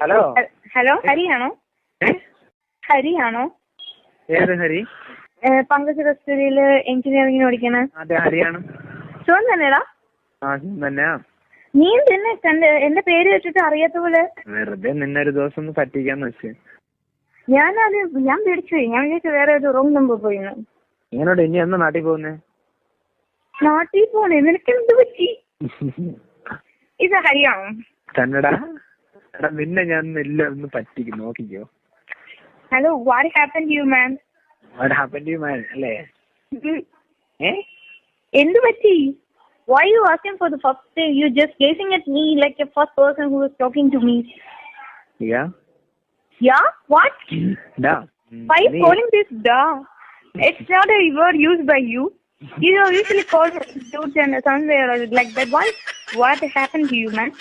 Hello hello, ഹരിയാണോ? ഹരിയാണോ? ഏത് ഹരി? പങ്കജ് കസ്തൂരിയില് എഞ്ചിനീയറിംഗിന് പഠിക്കണ. അതെ, ഹരിയാണ്. ശിവൻ തന്നെടാ? ആ, തന്നെയാ. നീ തന്നെ എന്റെ പേര് വെച്ചിട്ട് അറിയാത്ത പോലെ. വെറുതെ നിന്നെ ഒരു ദിവസം ഒന്ന് പറ്റിക്കാന്ന് വെച്ച്. ഞാൻ പേടിച്ചു പോയി. ഞാൻ വിചാരിച്ചു വേറെ ഒരു റൂം നമ്പർ പോയിന്ന്. ഇങ്ങനോട് ഇനി എന്നാ നാട്ടിൽ പോകുന്നേ? നാട്ടിൽ പോണേ? നിനക്ക് എന്ത് പറ്റി? ഇത് ഹരിയാണോ? തന്നെടാ. എടാ, നിന്നെ ഞാൻ എല്ലാം ഒന്ന് പറ്റിക്കും, നോക്കിക്കോ. Hello, what happen to you man? What happen to you man അല്ലേ? എന്ത് പറ്റി? Why are you asking for the first thing? You just gazing at me like a first person who was talking to me. Yeah? Yeah? What? Da. Why are you calling this da? It's not a word used by you. You usually call dudes and somewhere like that. What happened to you, man?